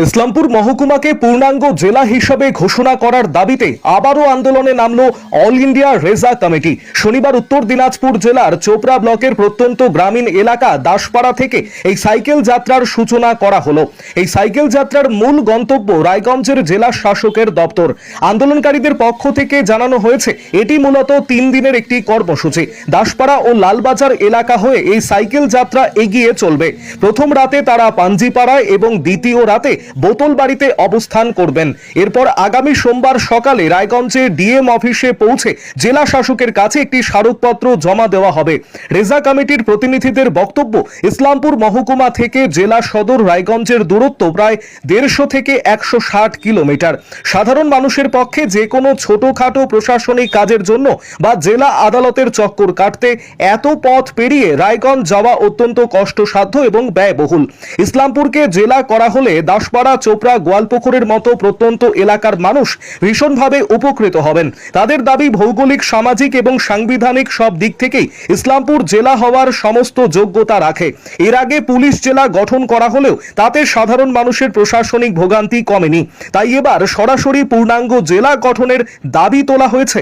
ইসলামপুর মহকুমাকে পূর্ণাঙ্গ জেলা হিসাবে ঘোষণা করার দাবিতে আবারও আন্দোলনে নামল অল ইন্ডিয়া রেজা কমিটি। শনিবার উত্তর দিনাজপুর জেলার চোপড়া ব্লকের প্রত্যন্ত গ্রামীণ এলাকা দাসপাড়া থেকে এই সাইকেল যাত্রার সূচনা করা হলো। এই সাইকেল যাত্রার মূল গন্তব্য রায়গঞ্জের জেলা শাসকের দপ্তর। আন্দোলনকারীদের পক্ষ থেকে জানানো হয়েছে এটি মূলত 3 দিনের একটি কর্মসূচি। দাসপাড়া ও লালবাজার এলাকা হয়ে এই সাইকেল যাত্রা এগিয়ে চলবে। প্রথম রাতে তারা পাঞ্জিপাড়ায় এবং দ্বিতীয় রাতে বোতলবাড়িতে অবস্থান করবেন। এরপর আগামী সোমবার সকালে রায়গঞ্জে ডিএম অফিসে পৌঁছে জেলা শাসকের কাছে একটি স্মারকপত্র জমা দেওয়া হবে। রেজা কমিটির প্রতিনিধিদের বক্তব্য, ইসলামপুর মহকুমা থেকে জেলা সদর রায়গঞ্জের দূরত্ব প্রায় 150 থেকে 160 কিলোমিটার। সাধারণ মানুষের পক্ষে যে কোনো ছোটখাটো প্রশাসনিক কাজের জন্য বা জেলা আদালতের চক্কর কাটতে এত পথ পেরিয়ে রায়গঞ্জ যাওয়া অত্যন্ত কষ্টসাধ্য এবং ব্যয়বহুল। ইসলামপুরকে জেলা করা হলে দাসপাড়া, চোপড়া, গোয়ালপুকুরের মতো প্রত্যন্ত এলাকার মানুষ ভীষণভাবে উপকৃত হবেন। তাদের দাবি, ভৌগোলিক, সামাজিক এবং সাংবিধানিক সব দিক থেকেই ইসলামপুর জেলা হওয়ার সমস্ত যোগ্যতা রাখে। এর আগে পুলিশ জেলা গঠন করা হলেও তাতে সাধারণ মানুষের প্রশাসনিক ভোগান্তি কমেনি। তাই এবার সরাসরি পূর্ণাঙ্গ জেলা গঠনের দাবি তোলা হয়েছে।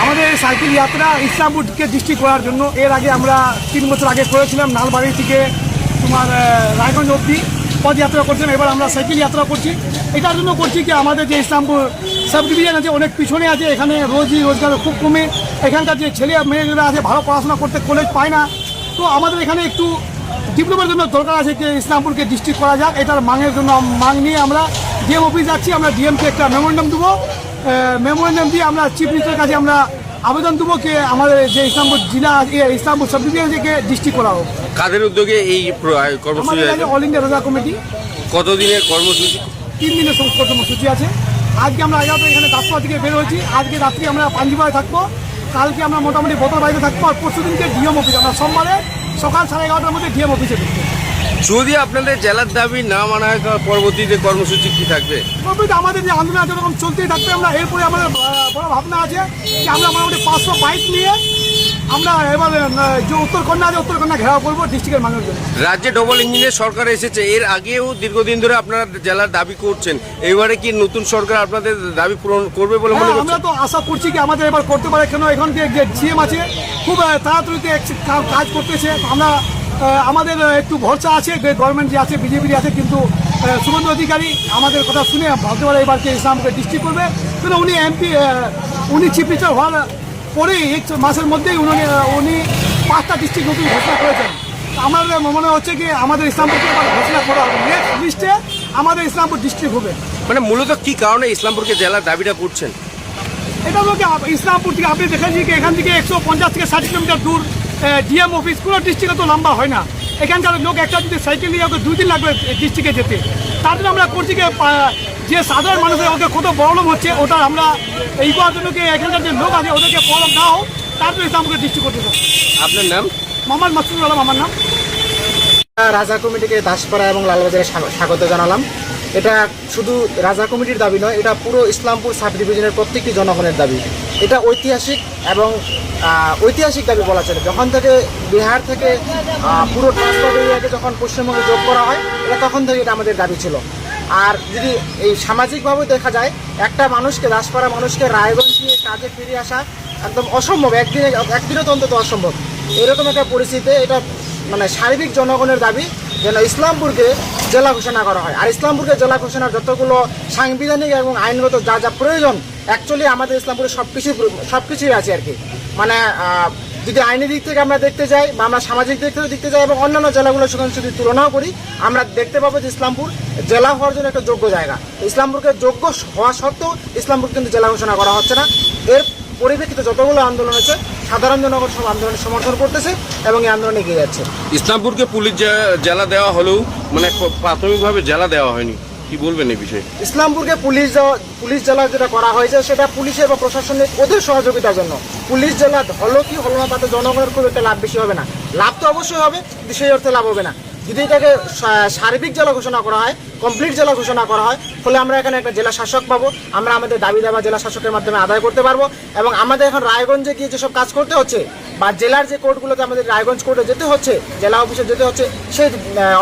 আমাদের সাইকেল যাত্রা ইসলামপুরকে ডিস্ট্রিক্ট করার জন্য এর আগে আমরা 3 বছর আগে করেছিলাম। নালবাড়ি থেকে তোমার রায়গঞ্জ অবধি পদযাত্রা করছিলাম। এবার আমরা সাইকেল যাত্রা করছি। এটার জন্য করছি কি, আমাদের যে ইসলামপুর সাব ডিভিশন আছে অনেক পিছনে আছে। এখানে রোজি রোজগার খুব কমে। এখানকার যে ছেলে মেয়েরা আছে ভালো পড়াশোনা করতে কলেজ পায় না। তো আমাদের এখানে একটু ডিপ্লোমার জন্য দরকার আছে যে ইসলামপুরকে ডিস্ট্রিক্ট করা যাক। এটার মাঙের জন্য মাং নিয়ে আমরা ডিএম অফিস যাচ্ছি। আমরা ডিএমকে একটা মেমোরেন্ডাম দেবো। মেমোরেন্ডাম দিয়ে আমরা চিফ মিনিস্টারের কাছে আমরা আবেদন দেবো যে আমাদের যে ইসলামপুর জেলা, ইসলামপুর সাব ডিভিশন থেকে ডিস্ট্রিক্ট করা হোক। কাদের উদ্যোগে এই কর্মসূচি? অল ইন্ডিয়া রোজা কমিটি। কতদিনের কর্মসূচি? 3 দিনের কর্মসূচি আছে। আজকে আমরা এখানে দাসপাড়া থেকে বের হয়েছি। আজকে রাত্রি আমরা পাঞ্জিপাড়ায় থাকবো। কালকে আমরা মোটামুটি বোতলবাড়িতে থাকবো। আর পরশু দিনকে ডিএম অফিস, আমরা সোমবারে সকাল 11:30টার মধ্যে ডিএম অফিসে ঢুকবো। যদি আপনাদের জেলার দাবি না মানা হয়, পরবর্তীতে কর্মসূচি কি থাকবে? আমাদের যে আন্দোলন আছে ওরকম চলতেই থাকবে। আমরা এরপরে আমাদের বড় ভাবনা আছে যে আমরা মোটামুটি 500 বাইক নিয়ে আমরা এবার যে উত্তরকন্যা আছে উত্তরকন্যা ঘেরাও করবো ডিস্ট্রিক্টের মানুষের জন্য। রাজ্যে ডবল ইঞ্জিনের সরকার এসেছে, এর আগেও দীর্ঘদিন ধরে আপনারা জেলার দাবি করছেন। এবারে কি নতুন সরকার আপনাদের দাবি পূরণ করবে বলে মনে করছেন? আমরা তো আশা করছি কি আমাদের এবার করতে পারে। কেন, এখন যে সিএম আছে খুব তাড়াতাড়িতে কাজ করতেছে। আমরা আমাদের একটু ভরসা আছে গভর্নমেন্ট যে আছে, বিজেপি আছে, কিন্তু শুভেন্দু অধিকারী আমাদের কথা শুনে ভাবতে পারে এবারকে ইসলামকে ডিস্ট্রিক্ট করবে। কিন্তু উনি এমপি, উনি চিফ মিনিস্টার হওয়ার পরেই 1 মাসের মধ্যেই উনি 5টা ডিস্ট্রিক্ট নতুন ঘোষণা করেছেন। আমাদের মনে হচ্ছে কি আমাদের ইসলামপুরকে এবার ঘোষণা করা হবে। নেক্সট লিস্টে আমাদের ইসলামপুর ডিস্ট্রিক্ট হবে। মানে মূলত কি কারণে ইসলামপুরকে জেলার দাবিটা করছেন? এটা হলো কি, ইসলামপুর থেকে আপনি দেখেছি কি এখান থেকে 150 থেকে 60 কিলোমিটার দূর ডিএম অফিস। কোনো ডিস্ট্রিক্টে তো লম্বা হয় না। এখানকার লোক একটা যদি সাইকেল নিয়ে ওকে 2 দিন লাগবে ডিস্ট্রিক্টে যেতে। তার জন্য আমরা করছি কি, যে সাধারণ মানুষের ওকে কত প্রবলেম হচ্ছে ওটা আমরা এই করার জন্য কি এখানকার যে লোক আছে ওদেরকে প্রবলেম না হোক তার জন্য ইসলামপুরকে ডিস্ট্রিক্ট করতে হবে। আপনার নাম? মোহাম্মদ মাসুদুল আলম আমার নাম। রাজা কমিটিকে দাসপাড়া এবং লালবাজারে স্বাগত জানালাম। এটা শুধু রাজা কমিটির দাবি নয়, এটা পুরো ইসলামপুর সাব ডিভিশনের প্রত্যেকটি জনগণের দাবি। এটা ঐতিহাসিক এবং ঐতিহাসিক দাবি বলা চলে। যখন থেকে বিহার থেকে পুরো ট্রান্সপোর্ট এরিয়াকে যখন পশ্চিমবঙ্গে যোগ করা হয়, এটা তখন থেকে এটা আমাদের দাবি ছিল। আর যদি এই সামাজিকভাবে দেখা যায়, একটা মানুষকে, দাসপাড়া মানুষকে রায়গঞ্জ নিয়ে কাজে ফিরে আসা একদম অসম্ভব, একদিনও তো অন্তত অসম্ভব। এরকম একটা পরিস্থিতিতে এটা মানে সার্বিক জনগণের দাবি যেন ইসলামপুরকে জেলা ঘোষণা করা হয়। আর ইসলামপুরকে জেলা ঘোষণার যতগুলো সাংবিধানিক এবং আইনগত যা যা প্রয়োজন, অ্যাকচুয়ালি আমাদের ইসলামপুরে সবকিছুই আছে আর কি। মানে যদি আইনি দিক থেকে আমরা দেখতে যাই বা আমরা সামাজিক দিক থেকে দেখতে যাই এবং অন্যান্য জেলাগুলোর সঙ্গে যদি তুলনাও করি, আমরা দেখতে পাবো যে ইসলামপুর জেলা হওয়ার জন্য একটা যোগ্য জায়গা। ইসলামপুরকে যোগ্য হওয়া সত্ত্বেও ইসলামপুর কিন্তু জেলা ঘোষণা করা হচ্ছে না। এর পরিপ্রেক্ষিতে যতগুলো আন্দোলন আছে, সাধারণ জনগণ সব আন্দোলনের সমর্থন করতেছে এবং এই আন্দোলন এগিয়ে যাচ্ছে। ইসলামপুরকে পুলিশ জেলা দেওয়া হলেও মানে প্রাথমিকভাবে জেলা দেওয়া হয়নি, কি বলবেন এই বিষয়ে? ইসলামপুরকে পুলিশ জেলা যেটা করা হয়েছে সেটা পুলিশের বা প্রশাসনিক ওদের সহযোগিতার জন্য। পুলিশ জেলা হলো কি হলো না তাতে জনগণের খুব একটা লাভ বেশি হবে না। লাভ তো অবশ্যই হবে, কিন্তু সেই অর্থে লাভ হবে না। যদি এটাকে সার্বিক জেলা ঘোষণা করা হয়, কমপ্লিট জেলা ঘোষণা করা হয়, ফলে আমরা এখানে একটা জেলা শাসক পাবো, আমরা আমাদের দাবি দাবা জেলা শাসকের মাধ্যমে আদায় করতে পারবো। এবং আমাদের এখন রায়গঞ্জে গিয়ে যেসব কাজ করতে হচ্ছে বা জেলার যে কোর্টগুলোতে আমাদের রায়গঞ্জ কোর্টে যেতে হচ্ছে, জেলা অফিসে যেতে হচ্ছে, সেই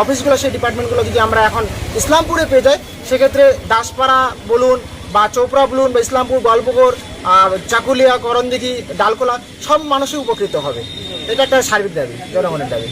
অফিসগুলো, সেই ডিপার্টমেন্টগুলো যদি আমরা এখন ইসলামপুরে পেয়ে যাই, সেক্ষেত্রে দাসপাড়া বলুন বা চোপড়া বলুন বা ইসলামপুর, গল্পগড়, চাকুলিয়া, করণদিঘি, ডালখোলা সব মানুষই উপকৃত হবে। এটা একটা সার্বিক দাবি, জনগণের দাবি।